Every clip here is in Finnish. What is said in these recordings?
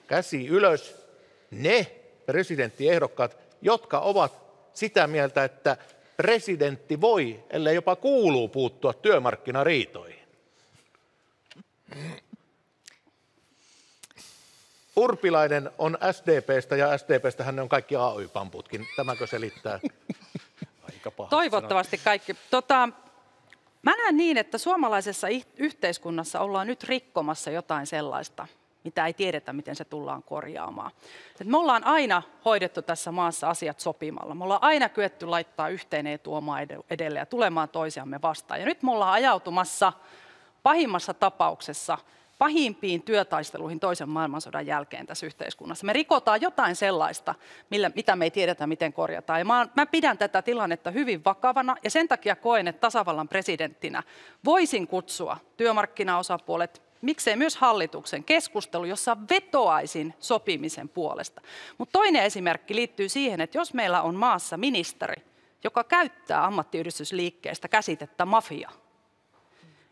käsi ylös ne presidenttiehdokkaat, jotka ovat sitä mieltä, että presidentti voi, ellei jopa kuuluu puuttua työmarkkinariitoihin. Urpilainen on SDP:stä ja SDP:stä ne on kaikki AY-pamputkin. Tämäkö selittää? Aika paha Toivottavasti kaikki. Mä näen niin, että suomalaisessa yhteiskunnassa ollaan nyt rikkomassa jotain sellaista, mitä ei tiedetä, miten se tullaan korjaamaan. Et me ollaan aina hoidettu tässä maassa asiat sopimalla. Me ollaan aina kyetty laittaa yhteinen etu omaa edelle ja tulemaan toisiamme vastaan. Ja nyt me ollaan ajautumassa pahimmassa tapauksessa pahimpiin työtaisteluihin toisen maailmansodan jälkeen tässä yhteiskunnassa. Me rikotaan jotain sellaista, mitä me ei tiedetä, miten korjataan. Ja mä pidän tätä tilannetta hyvin vakavana ja sen takia koen, että tasavallan presidenttinä voisin kutsua työmarkkinaosapuolet, miksei myös hallituksen keskustelu, jossa vetoaisin sopimisen puolesta. Mutta toinen esimerkki liittyy siihen, että jos meillä on maassa ministeri, joka käyttää ammattiyhdistysliikkeestä käsitettä mafia,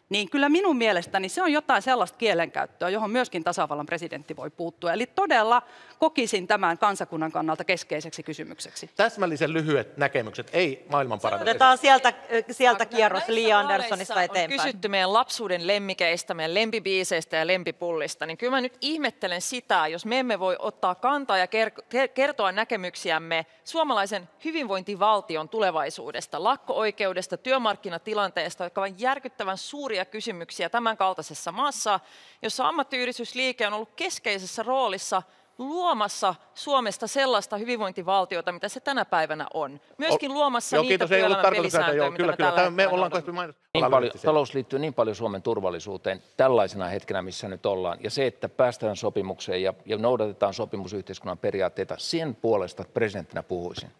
niin kyllä minun mielestäni se on jotain sellaista kielenkäyttöä, johon myöskin tasavallan presidentti voi puuttua. Eli todella kokisin tämän kansakunnan kannalta keskeiseksi kysymykseksi. Täsmällisen lyhyet näkemykset, ei maailman parantamista. Otetaan sieltä kierros Li Anderssonista eteenpäin. On kysytty meidän lapsuuden lemmikeistä, meidän lempibiiseistä ja lempipullista, niin kyllä mä nyt ihmettelen sitä, jos me emme voi ottaa kantaa ja kertoa näkemyksiämme suomalaisen hyvinvointivaltion tulevaisuudesta, lakko-oikeudesta, työmarkkinatilanteesta, jotka ovat järkyttävän suuria kysymyksiä tämän kaltaisessa maassa, jossa ammattiyhdistysliike on ollut keskeisessä roolissa luomassa Suomesta sellaista hyvinvointivaltiota, mitä se tänä päivänä on. Myöskin luomassa niitä työelämän pelisääntöjä, mitä me tällä hetkellä Talous liittyy niin paljon Suomen turvallisuuteen tällaisena hetkenä, missä nyt ollaan. Ja se, että päästään sopimukseen ja noudatetaan sopimusyhteiskunnan periaatteita, sen puolesta presidenttinä puhuisin.